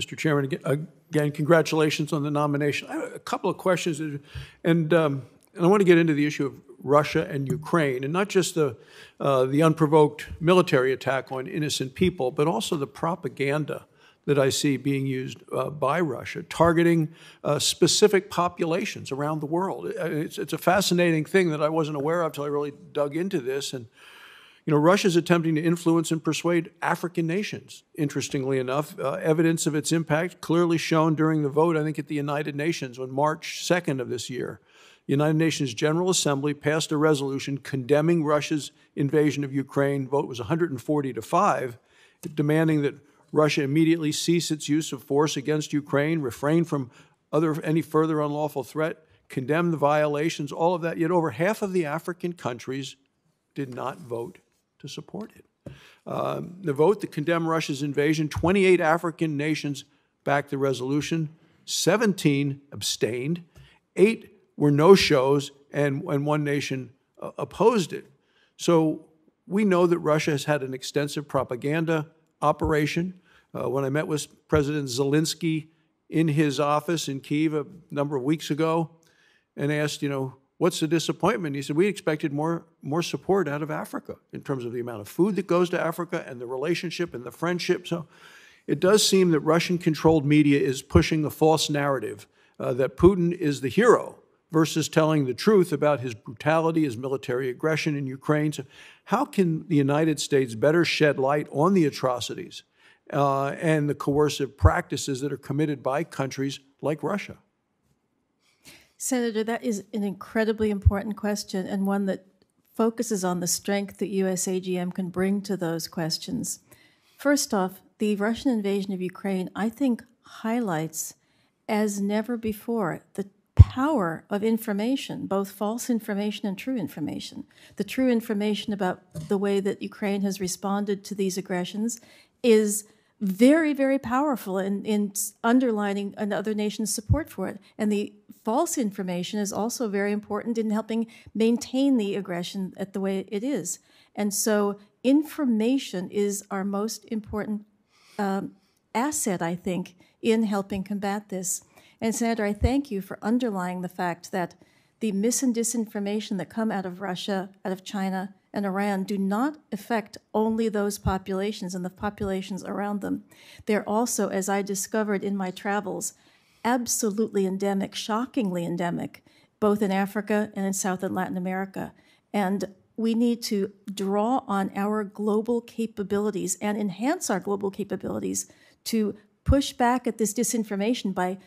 Mr. Chairman. Again, congratulations on the nomination. I have a couple of questions, and I want to get into the issue of Russia and Ukraine, and not just the unprovoked military attack on innocent people, but also the propaganda that I see being used by Russia, targeting specific populations around the world. It's a fascinating thing that I wasn't aware of until I really dug into this. And Russia's attempting to influence and persuade African nations. Interestingly enough, evidence of its impact clearly shown during the vote, I think, at the United Nations on March 2nd of this year. The United Nations General Assembly passed a resolution condemning Russia's invasion of Ukraine. Vote was 140-5, demanding that Russia immediately cease its use of force against Ukraine, refrain from any further unlawful threat, condemn the violations, all of that. Yet over half of the African countries did not vote to support it. The vote that condemned Russia's invasion, 28 African nations backed the resolution, 17 abstained, 8 were no-shows, and one nation opposed it. So we know that Russia has had an extensive propaganda operation. When I met with President Zelensky in his office in Kyiv a number of weeks ago and asked, what's the disappointment? He said, we expected more support out of Africa in terms of the amount of food that goes to Africa and the relationship and the friendship. So it does seem that Russian-controlled media is pushing a false narrative that Putin is the hero versus telling the truth about his brutality, his military aggression in Ukraine. So how can the United States better shed light on the atrocities and the coercive practices that are committed by countries like Russia? Senator, that is an incredibly important question, and one that focuses on the strength that USAGM can bring to those questions. First off, the Russian invasion of Ukraine, I think, highlights as never before the power of information, both false information and true information. The true information about the way that Ukraine has responded to these aggressions is very, very powerful in underlining another nation's support for it. And the false information is also very important in helping maintain the aggression at the way it is. And so information is our most important asset, I think, in helping combat this. And Senator, I thank you for underlying the fact that the mis and disinformation that come out of Russia, out of China, and Iran do not affect only those populations and the populations around them. They're also, as I discovered in my travels, absolutely endemic, shockingly endemic, both in Africa and in South and Latin America. And we need to draw on our global capabilities and enhance our global capabilities to push back at this disinformation by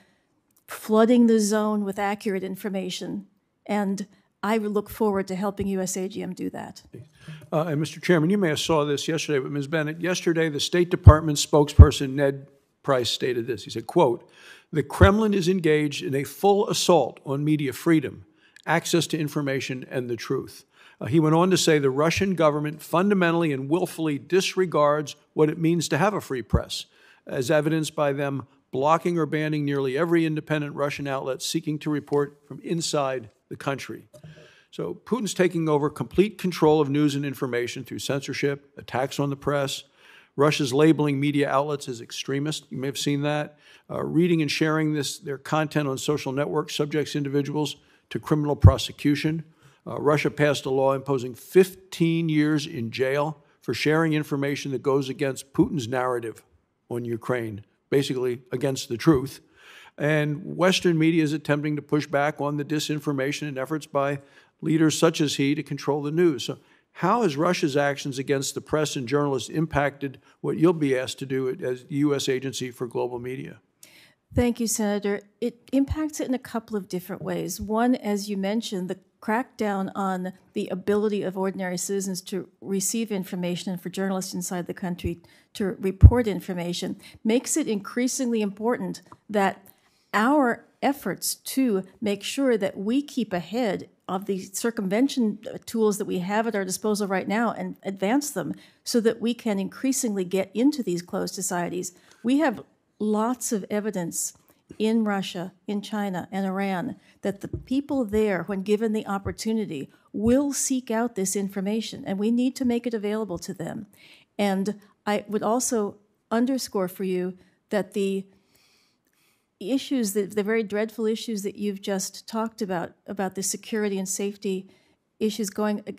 flooding the zone with accurate information. And I look forward to helping USAGM do that. And Mr. Chairman, you may have saw this yesterday, but Ms. Bennett, yesterday the State Department spokesperson Ned Price stated this. He said, quote, "The Kremlin is engaged in a full assault on media freedom, access to information, and the truth." He went on to say the Russian government fundamentally and willfully disregards what it means to have a free press, as evidenced by them blocking or banning nearly every independent Russian outlet seeking to report from inside the country. So Putin's taking over complete control of news and information through censorship, attacks on the press. Russia's labeling media outlets as extremist. You may have seen that. Reading and sharing their content on social networks subjects individuals to criminal prosecution. Russia passed a law imposing 15 years in jail for sharing information that goes against Putin's narrative on Ukraine, basically against the truth. And Western media is attempting to push back on the disinformation and efforts by leaders such as he to control the news. So how has Russia's actions against the press and journalists impacted what you'll be asked to do as the U.S. Agency for Global Media? Thank you, Senator. It impacts it in a couple of different ways. One, as you mentioned, the crackdown on the ability of ordinary citizens to receive information and for journalists inside the country to report information makes it increasingly important that our efforts to make sure that we keep ahead of the circumvention tools that we have at our disposal right now and advance them so that we can increasingly get into these closed societies. We have lots of evidence in Russia, in China, and Iran that the people there, when given the opportunity, will seek out this information, and we need to make it available to them. And I would also underscore for you that the issues, the very dreadful issues that you've just talked about the security and safety issues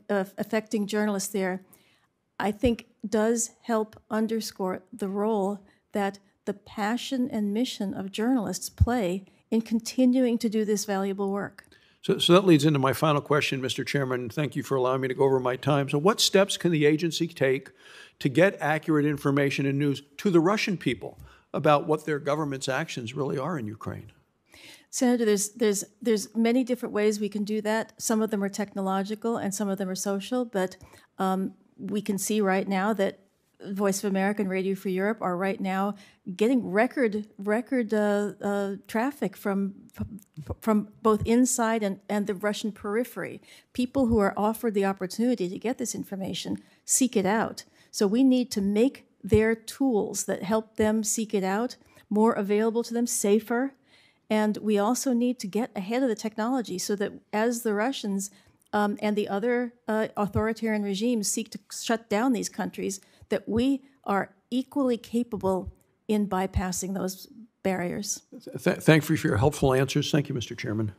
affecting journalists there, I think does help underscore the role that the passion and mission of journalists play in continuing to do this valuable work. So that leads into my final question, Mr. Chairman. Thank you for allowing me to go over my time. So what steps can the agency take to get accurate information and news to the Russian people about what their government's actions really are in Ukraine? Senator, there's many different ways we can do that. Some of them are technological and some of them are social, but we can see right now that Voice of America and Radio Free Europe are right now getting record traffic from both inside and the Russian periphery. People who are offered the opportunity to get this information seek it out. So we need to make their tools that help them seek it out more available to them, safer. And we also need to get ahead of the technology so that as the Russians and the other authoritarian regimes seek to shut down these countries, that we are equally capable in bypassing those barriers. Thank you for your helpful answers. Thank you, Mr. Chairman.